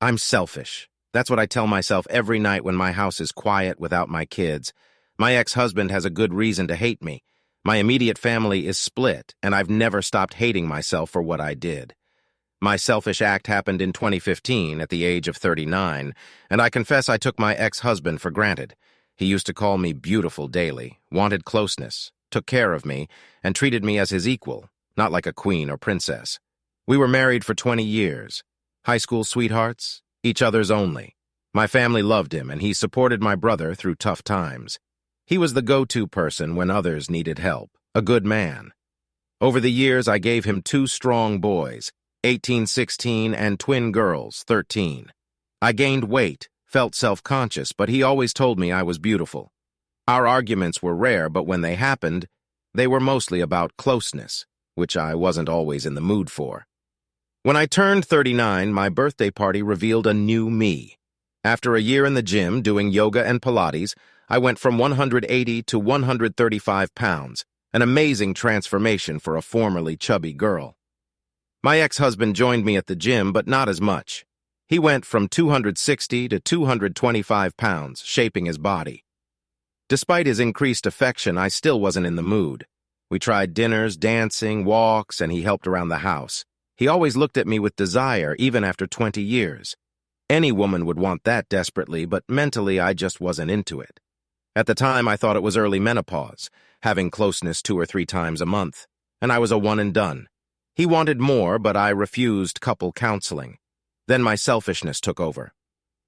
I'm selfish. That's what I tell myself every night when my house is quiet without my kids. My ex-husband has a good reason to hate me. My immediate family is split, and I've never stopped hating myself for what I did. My selfish act happened in 2015 at the age of 39, and I confess I took my ex-husband for granted. He used to call me beautiful daily, wanted closeness, took care of me, and treated me as his equal, not like a queen or princess. We were married for 20 years. High school sweethearts, each other's only. My family loved him, and he supported my brother through tough times. He was the go-to person when others needed help, a good man. Over the years, I gave him two strong boys, 18, 16, and twin girls, 13. I gained weight, felt self-conscious, but he always told me I was beautiful. Our arguments were rare, but when they happened, they were mostly about closeness, which I wasn't always in the mood for. When I turned 39, my birthday party revealed a new me. After a year in the gym doing yoga and Pilates, I went from 180 to 135 pounds, an amazing transformation for a formerly chubby girl. My ex-husband joined me at the gym, but not as much. He went from 260 to 225 pounds, shaping his body. Despite his increased affection, I still wasn't in the mood. We tried dinners, dancing, walks, and he helped around the house. He always looked at me with desire, even after 20 years. Any woman would want that desperately, but mentally I just wasn't into it. At the time, I thought it was early menopause, having closeness 2 or 3 times a month, and I was a one and done. He wanted more, but I refused couple counseling. Then my selfishness took over.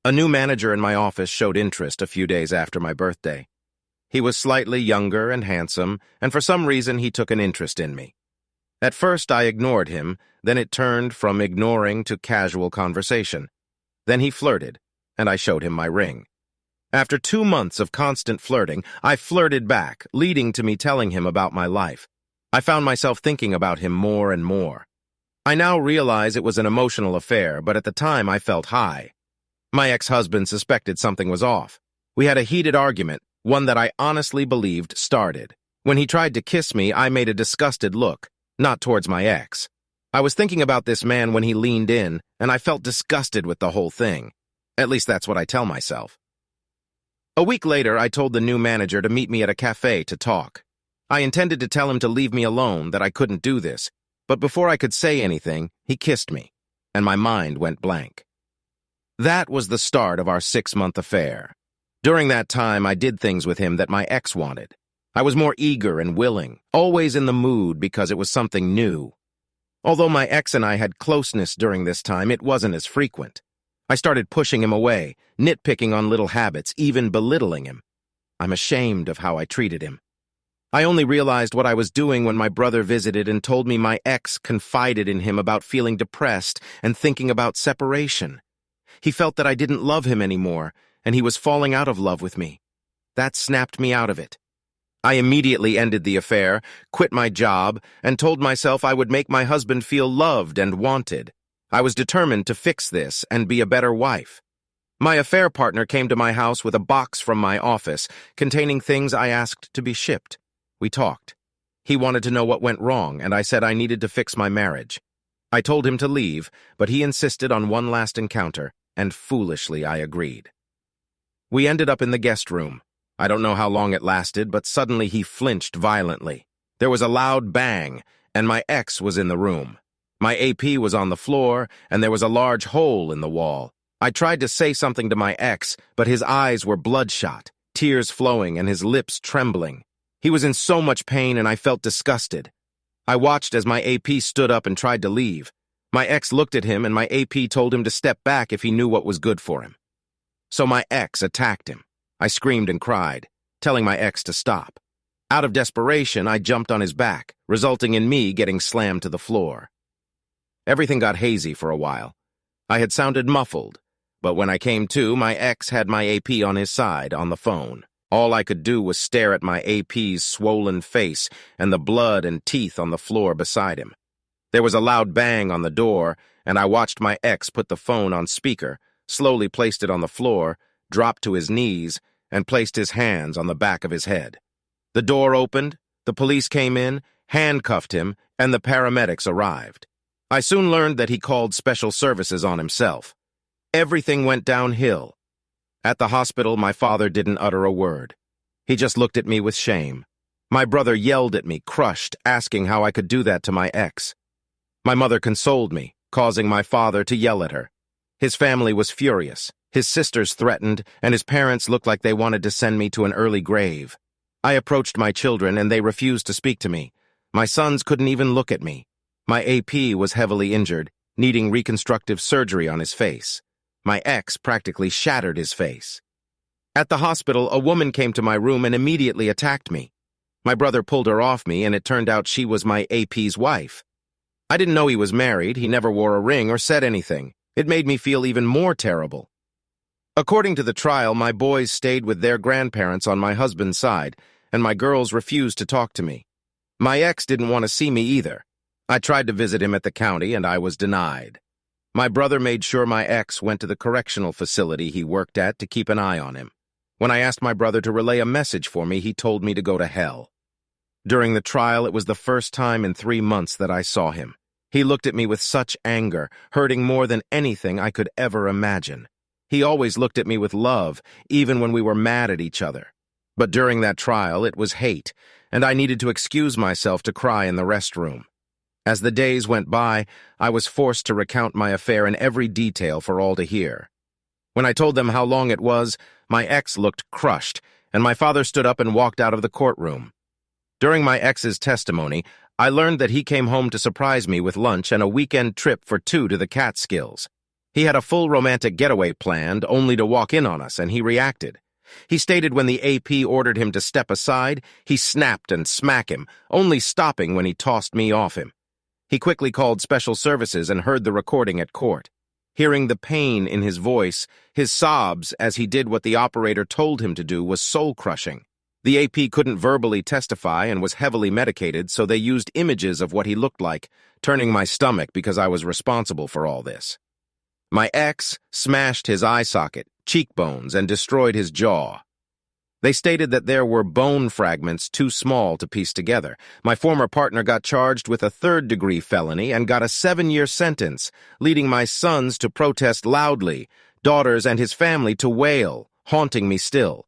A new manager in my office showed interest a few days after my birthday. He was slightly younger and handsome, and for some reason he took an interest in me. At first I ignored him, then it turned from ignoring to casual conversation. Then he flirted, and I showed him my ring. After 2 months of constant flirting, I flirted back, leading to me telling him about my life. I found myself thinking about him more and more. I now realize it was an emotional affair, but at the time I felt high. My ex-husband suspected something was off. We had a heated argument, one that I honestly believed started. When he tried to kiss me, I made a disgusted look, not towards my ex. I was thinking about this man when he leaned in, and I felt disgusted with the whole thing. At least that's what I tell myself. A week later, I told the new manager to meet me at a cafe to talk. I intended to tell him to leave me alone, that I couldn't do this, but before I could say anything, he kissed me, and my mind went blank. That was the start of our 6-month affair. During that time, I did things with him that my ex wanted. I was more eager and willing, always in the mood because it was something new. Although my ex and I had closeness during this time, it wasn't as frequent. I started pushing him away, nitpicking on little habits, even belittling him. I'm ashamed of how I treated him. I only realized what I was doing when my brother visited and told me my ex confided in him about feeling depressed and thinking about separation. He felt that I didn't love him anymore, and he was falling out of love with me. That snapped me out of it. I immediately ended the affair, quit my job, and told myself I would make my husband feel loved and wanted. I was determined to fix this and be a better wife. My affair partner came to my house with a box from my office containing things I asked to be shipped. We talked. He wanted to know what went wrong, and I said I needed to fix my marriage. I told him to leave, but he insisted on one last encounter, and foolishly I agreed. We ended up in the guest room. I don't know how long it lasted, but suddenly he flinched violently. There was a loud bang, and my ex was in the room. My AP was on the floor, and there was a large hole in the wall. I tried to say something to my ex, but his eyes were bloodshot, tears flowing, and his lips trembling. He was in so much pain, and I felt disgusted. I watched as my AP stood up and tried to leave. My ex looked at him, and my AP told him to step back if he knew what was good for him. So my ex attacked him. I screamed and cried, telling my ex to stop. Out of desperation, I jumped on his back, resulting in me getting slammed to the floor. Everything got hazy for a while. I had sounded muffled, but when I came to, my ex had my AP on his side, on the phone. All I could do was stare at my AP's swollen face and the blood and teeth on the floor beside him. There was a loud bang on the door, and I watched my ex put the phone on speaker, slowly placed it on the floor, dropped to his knees, and placed his hands on the back of his head. The door opened, the police came in, handcuffed him, and the paramedics arrived. I soon learned that he called special services on himself. Everything went downhill. At the hospital, my father didn't utter a word. He just looked at me with shame. My brother yelled at me, crushed, asking how I could do that to my ex. My mother consoled me, causing my father to yell at her. His family was furious. His sisters threatened, and his parents looked like they wanted to send me to an early grave. I approached my children, and they refused to speak to me. My sons couldn't even look at me. My AP was heavily injured, needing reconstructive surgery on his face. My ex practically shattered his face. At the hospital, a woman came to my room and immediately attacked me. My brother pulled her off me, and it turned out she was my AP's wife. I didn't know he was married. He never wore a ring or said anything. It made me feel even more terrible. According to the trial, my boys stayed with their grandparents on my husband's side, and my girls refused to talk to me. My ex didn't want to see me either. I tried to visit him at the county, and I was denied. My brother made sure my ex went to the correctional facility he worked at to keep an eye on him. When I asked my brother to relay a message for me, he told me to go to hell. During the trial, it was the first time in 3 months that I saw him. He looked at me with such anger, hurting more than anything I could ever imagine. He always looked at me with love, even when we were mad at each other. But during that trial, it was hate, and I needed to excuse myself to cry in the restroom. As the days went by, I was forced to recount my affair in every detail for all to hear. When I told them how long it was, my ex looked crushed, and my father stood up and walked out of the courtroom. During my ex's testimony, I learned that he came home to surprise me with lunch and a weekend trip for 2 to the Catskills. He had a full romantic getaway planned, only to walk in on us, and he reacted. He stated when the AP ordered him to step aside, he snapped and smacked him, only stopping when he tossed me off him. He quickly called special services and heard the recording at court. Hearing the pain in his voice, his sobs as he did what the operator told him to do was soul-crushing. The AP couldn't verbally testify and was heavily medicated, so they used images of what he looked like, turning my stomach because I was responsible for all this. My ex smashed his eye socket, cheekbones, and destroyed his jaw. They stated that there were bone fragments too small to piece together. My former partner got charged with a 3rd-degree felony and got a 7-year sentence, leading my sons to protest loudly, daughters and his family to wail, haunting me still.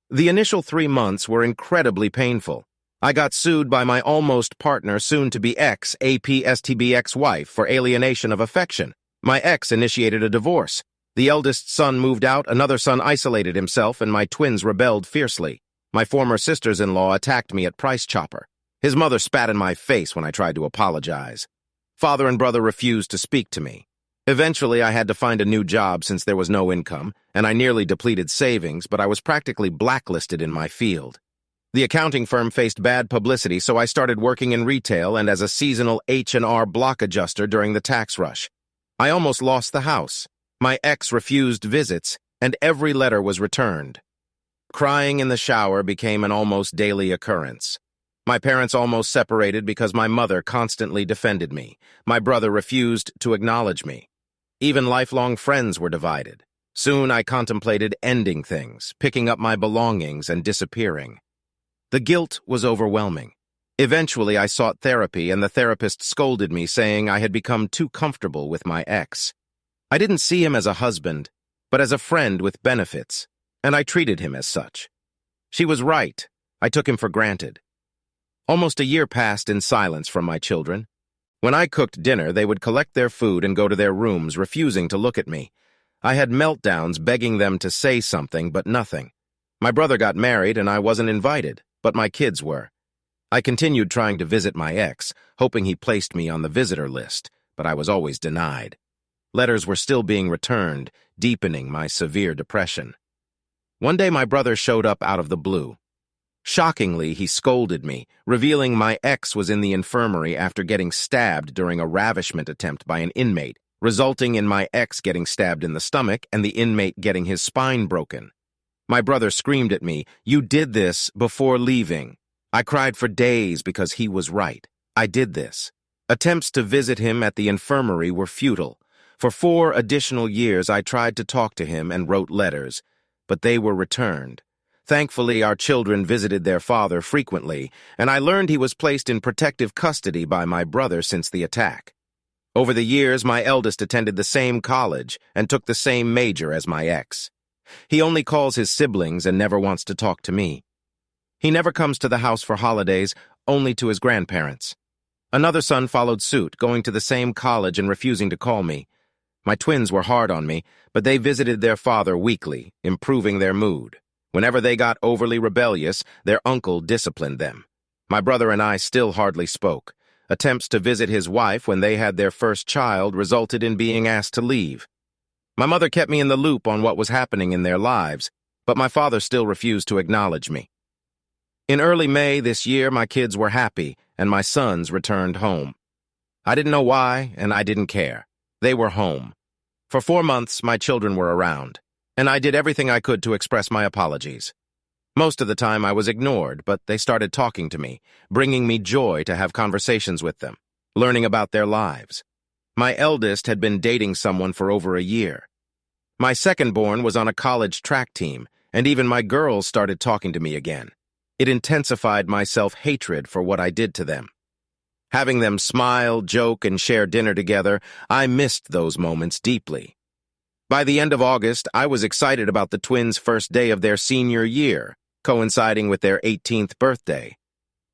The initial 3 months were incredibly painful. I got sued by my almost partner, soon-to-be ex, AP-STB ex-wife, for alienation of affection. My ex initiated a divorce. The eldest son moved out, another son isolated himself, and my twins rebelled fiercely. My former sisters-in-law attacked me at Price Chopper. His mother spat in my face when I tried to apologize. Father and brother refused to speak to me. Eventually, I had to find a new job since there was no income, and I nearly depleted savings, but I was practically blacklisted in my field. The accounting firm faced bad publicity, so I started working in retail and as a seasonal H&R block adjuster during the tax rush. I almost lost the house. My ex refused visits, and every letter was returned. Crying in the shower became an almost daily occurrence. My parents almost separated because my mother constantly defended me. My brother refused to acknowledge me. Even lifelong friends were divided. Soon I contemplated ending things, picking up my belongings and disappearing. The guilt was overwhelming. Eventually I sought therapy, and the therapist scolded me, saying I had become too comfortable with my ex. I didn't see him as a husband, but as a friend with benefits, and I treated him as such. She was right. I took him for granted. Almost a year passed in silence from my children. When I cooked dinner, they would collect their food and go to their rooms, refusing to look at me. I had meltdowns begging them to say something, but nothing. My brother got married, and I wasn't invited, but my kids were. I continued trying to visit my ex, hoping he placed me on the visitor list, but I was always denied. Letters were still being returned, deepening my severe depression. One day my brother showed up out of the blue. Shockingly, he scolded me, revealing my ex was in the infirmary after getting stabbed during a ravishment attempt by an inmate, resulting in my ex getting stabbed in the stomach and the inmate getting his spine broken. My brother screamed at me, "You did this before leaving." I cried for days because he was right. I did this. Attempts to visit him at the infirmary were futile. For 4 additional years, I tried to talk to him and wrote letters, but they were returned. Thankfully, our children visited their father frequently, and I learned he was placed in protective custody by my brother since the attack. Over the years, my eldest attended the same college and took the same major as my ex. He only calls his siblings and never wants to talk to me. He never comes to the house for holidays, only to his grandparents. Another son followed suit, going to the same college and refusing to call me. My twins were hard on me, but they visited their father weekly, improving their mood. Whenever they got overly rebellious, their uncle disciplined them. My brother and I still hardly spoke. Attempts to visit his wife when they had their first child resulted in being asked to leave. My mother kept me in the loop on what was happening in their lives, but my father still refused to acknowledge me. In early May this year, my kids were happy, and my sons returned home. I didn't know why, and I didn't care. They were home. For 4 months, my children were around, and I did everything I could to express my apologies. Most of the time I was ignored, but they started talking to me, bringing me joy to have conversations with them, learning about their lives. My eldest had been dating someone for over a year. My second-born was on a college track team, and even my girls started talking to me again. It intensified my self-hatred for what I did to them. Having them smile, joke, and share dinner together, I missed those moments deeply. By the end of August, I was excited about the twins' first day of their senior year, coinciding with their 18th birthday.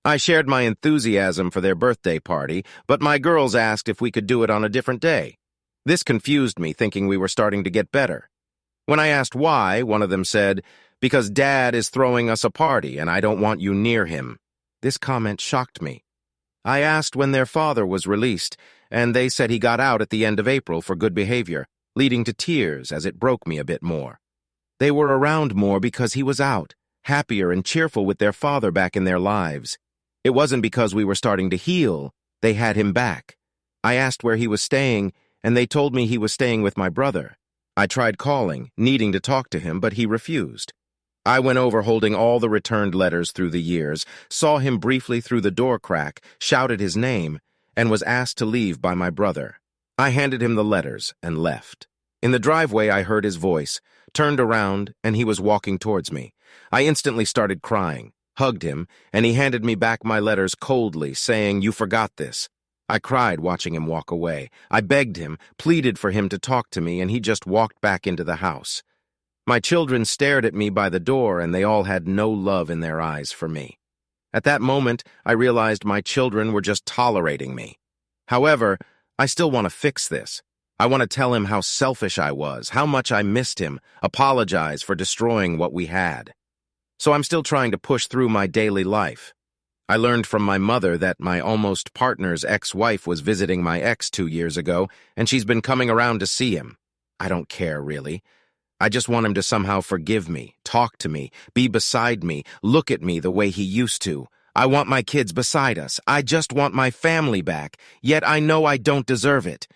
I shared my enthusiasm for their birthday party, but my girls asked if we could do it on a different day. This confused me, thinking we were starting to get better. When I asked why, one of them said, "Because Dad is throwing us a party and I don't want you near him." This comment shocked me. I asked when their father was released, and they said he got out at the end of April for good behavior, leading to tears as it broke me a bit more. They were around more because he was out, happier and cheerful with their father back in their lives. It wasn't because we were starting to heal. They had him back. I asked where he was staying, and they told me he was staying with my brother. I tried calling, needing to talk to him, but he refused. I went over holding all the returned letters through the years, saw him briefly through the door crack, shouted his name, and was asked to leave by my brother. I handed him the letters and left. In the driveway, I heard his voice, turned around, and he was walking towards me. I instantly started crying, hugged him, and he handed me back my letters coldly, saying, "You forgot this." I cried watching him walk away. I begged him, pleaded for him to talk to me, and he just walked back into the house. My children stared at me by the door, and they all had no love in their eyes for me. At that moment, I realized my children were just tolerating me. However, I still want to fix this. I want to tell him how selfish I was, how much I missed him, apologize for destroying what we had. So I'm still trying to push through my daily life. I learned from my mother that my almost partner's ex-wife was visiting my ex 2 years ago, and she's been coming around to see him. I don't care, really. I just want him to somehow forgive me, talk to me, be beside me, look at me the way he used to. I want my kids beside us. I just want my family back, yet I know I don't deserve it.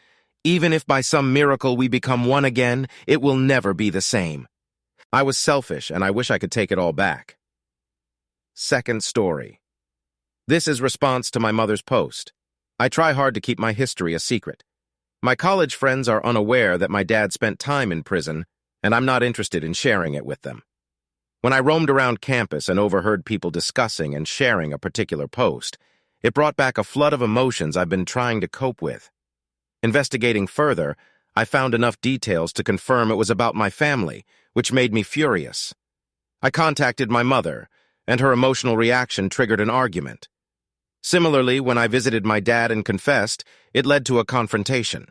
Even if by some miracle we become one again, it will never be the same. I was selfish, and I wish I could take it all back. Second story. This is response to my mother's post. I try hard to keep my history a secret. My college friends are unaware that my dad spent time in prison, and I'm not interested in sharing it with them. When I roamed around campus and overheard people discussing and sharing a particular post, it brought back a flood of emotions I've been trying to cope with. Investigating further, I found enough details to confirm it was about my family, which made me furious. I contacted my mother, and her emotional reaction triggered an argument. Similarly, when I visited my dad and confessed, it led to a confrontation.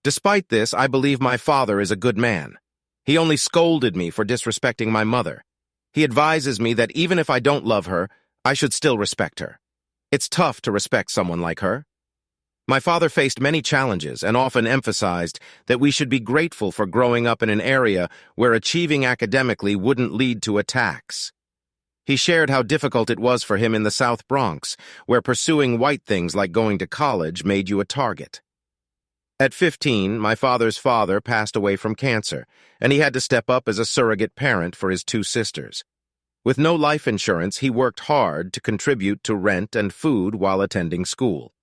Despite this, I believe my father is a good man. He only scolded me for disrespecting my mother. He advises me that even if I don't love her, I should still respect her. It's tough to respect someone like her. My father faced many challenges and often emphasized that we should be grateful for growing up in an area where achieving academically wouldn't lead to attacks. He shared how difficult it was for him in the South Bronx, where pursuing white things like going to college made you a target. At 15, my father's father passed away from cancer, and he had to step up as a surrogate parent for his 2 sisters. With no life insurance, he worked hard to contribute to rent and food while attending school.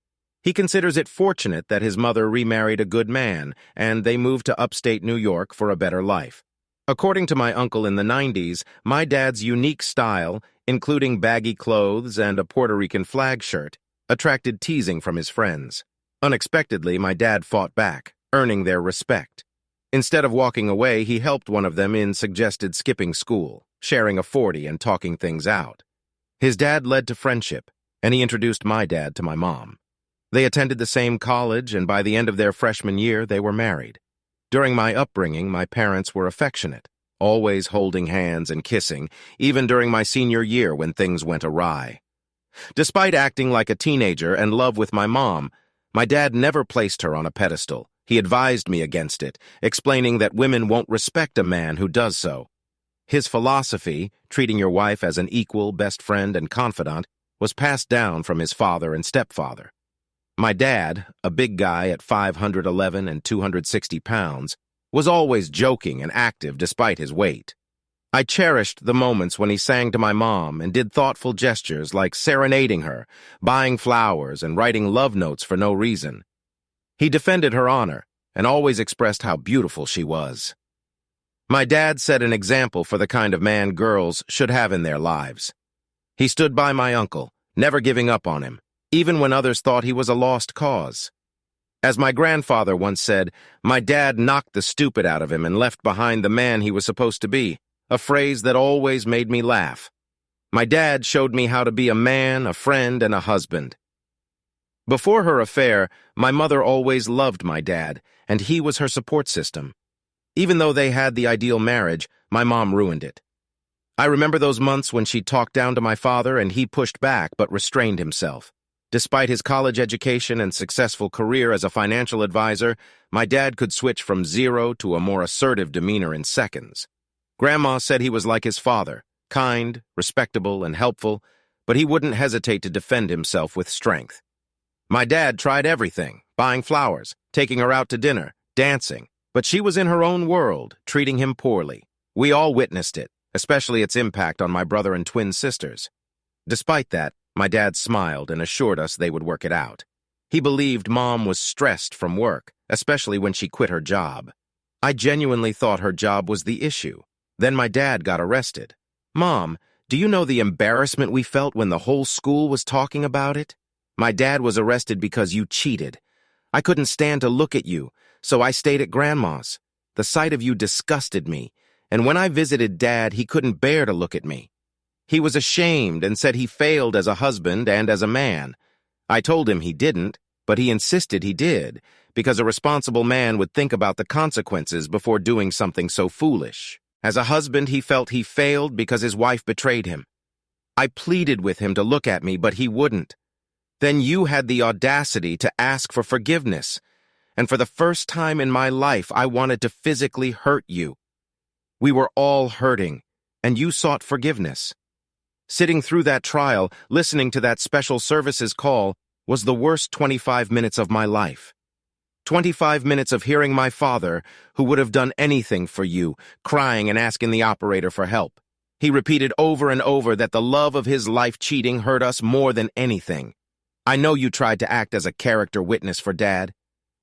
He considers it fortunate that his mother remarried a good man, and they moved to upstate New York for a better life. According to my uncle in the 90s, my dad's unique style, including baggy clothes and a Puerto Rican flag shirt, attracted teasing from his friends. Unexpectedly, my dad fought back, earning their respect. Instead of walking away, he helped one of them in suggested skipping school, sharing a 40 and talking things out. His dad led to friendship, and he introduced my dad to my mom. They attended the same college, and by the end of their freshman year, they were married. During my upbringing, my parents were affectionate, always holding hands and kissing, even during my senior year when things went awry. Despite acting like a teenager and love with my mom, my dad never placed her on a pedestal. He advised me against it, explaining that women won't respect a man who does so. His philosophy, treating your wife as an equal, best friend, and confidant, was passed down from his father and stepfather. My dad, a big guy at 511 and 260 pounds, was always joking and active despite his weight. I cherished the moments when he sang to my mom and did thoughtful gestures like serenading her, buying flowers, and writing love notes for no reason. He defended her honor and always expressed how beautiful she was. My dad set an example for the kind of man girls should have in their lives. He stood by my uncle, never giving up on him, even when others thought he was a lost cause. As my grandfather once said, my dad knocked the stupid out of him and left behind the man he was supposed to be, a phrase that always made me laugh. My dad showed me how to be a man, a friend, and a husband. Before her affair, my mother always loved my dad, and he was her support system. Even though they had the ideal marriage, my mom ruined it. I remember those months when she talked down to my father and he pushed back but restrained himself. Despite his college education and successful career as a financial advisor, my dad could switch from zero to a more assertive demeanor in seconds. Grandma said he was like his father, kind, respectable, and helpful, but he wouldn't hesitate to defend himself with strength. My dad tried everything, buying flowers, taking her out to dinner, dancing, but she was in her own world, treating him poorly. We all witnessed it, especially its impact on my brother and twin sisters. Despite that, my dad smiled and assured us they would work it out. He believed Mom was stressed from work, especially when she quit her job. I genuinely thought her job was the issue. Then my dad got arrested. Mom, do you know the embarrassment we felt when the whole school was talking about it? My dad was arrested because you cheated. I couldn't stand to look at you, so I stayed at Grandma's. The sight of you disgusted me, and when I visited Dad, he couldn't bear to look at me. He was ashamed and said he failed as a husband and as a man. I told him he didn't, but he insisted he did, because a responsible man would think about the consequences before doing something so foolish. As a husband, he felt he failed because his wife betrayed him. I pleaded with him to look at me, but he wouldn't. Then you had the audacity to ask for forgiveness, and for the first time in my life, I wanted to physically hurt you. We were all hurting, and you sought forgiveness. Sitting through that trial, listening to that special services call, was the worst 25 minutes of my life. 25 minutes of hearing my father, who would have done anything for you, crying and asking the operator for help. He repeated over and over that the love of his life cheating hurt us more than anything. I know you tried to act as a character witness for Dad.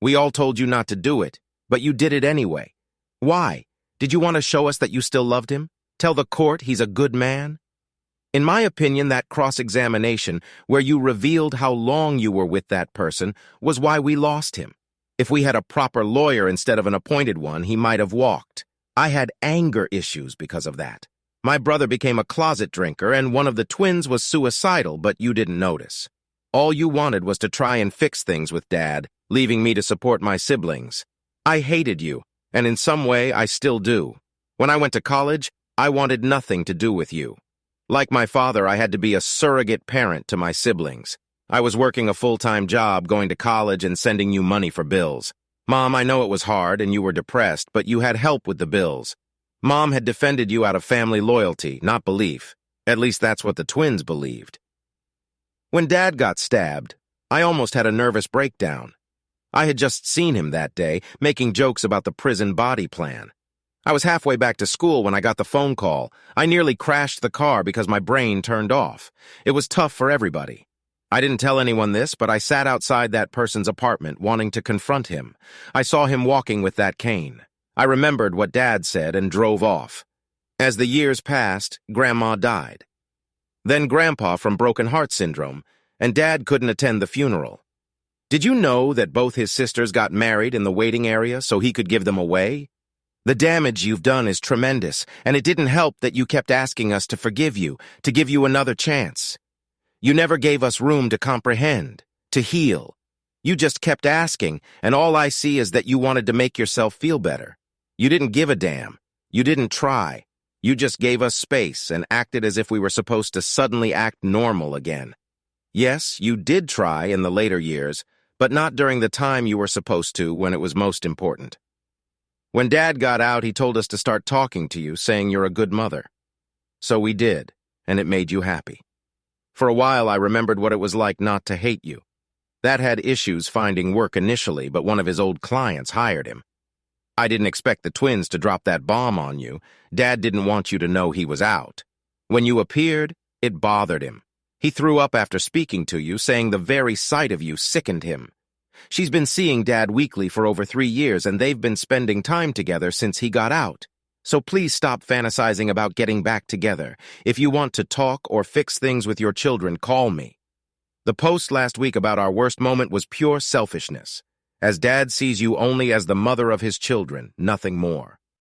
We all told you not to do it, but you did it anyway. Why? Did you want to show us that you still loved him? Tell the court he's a good man? In my opinion, that cross-examination, where you revealed how long you were with that person, was why we lost him. If we had a proper lawyer instead of an appointed one, he might have walked. I had anger issues because of that. My brother became a closet drinker, and one of the twins was suicidal, but you didn't notice. All you wanted was to try and fix things with Dad, leaving me to support my siblings. I hated you, and in some way I still do. When I went to college, I wanted nothing to do with you. Like my father, I had to be a surrogate parent to my siblings. I was working a full-time job, going to college, and sending you money for bills. Mom, I know it was hard and you were depressed, but you had help with the bills. Mom had defended you out of family loyalty, not belief. At least that's what the twins believed. When Dad got stabbed, I almost had a nervous breakdown. I had just seen him that day, making jokes about the prison body plan. I was halfway back to school when I got the phone call. I nearly crashed the car because my brain turned off. It was tough for everybody. I didn't tell anyone this, but I sat outside that person's apartment wanting to confront him. I saw him walking with that cane. I remembered what Dad said and drove off. As the years passed, Grandma died. Then Grandpa from broken heart syndrome, and Dad couldn't attend the funeral. Did you know that both his sisters got married in the waiting area so he could give them away? The damage you've done is tremendous, and it didn't help that you kept asking us to forgive you, to give you another chance. You never gave us room to comprehend, to heal. You just kept asking, and all I see is that you wanted to make yourself feel better. You didn't give a damn. You didn't try. You just gave us space and acted as if we were supposed to suddenly act normal again. Yes, you did try in the later years, but not during the time you were supposed to when it was most important. When Dad got out, he told us to start talking to you, saying you're a good mother. So we did, and it made you happy. For a while, I remembered what it was like not to hate you. Dad had issues finding work initially, but one of his old clients hired him. I didn't expect the twins to drop that bomb on you. Dad didn't want you to know he was out. When you appeared, it bothered him. He threw up after speaking to you, saying the very sight of you sickened him. She's been seeing Dad weekly for over 3 years, and they've been spending time together since he got out. So please stop fantasizing about getting back together. If you want to talk or fix things with your children, call me. The post last week about our worst moment was pure selfishness, as Dad sees you only as the mother of his children, nothing more.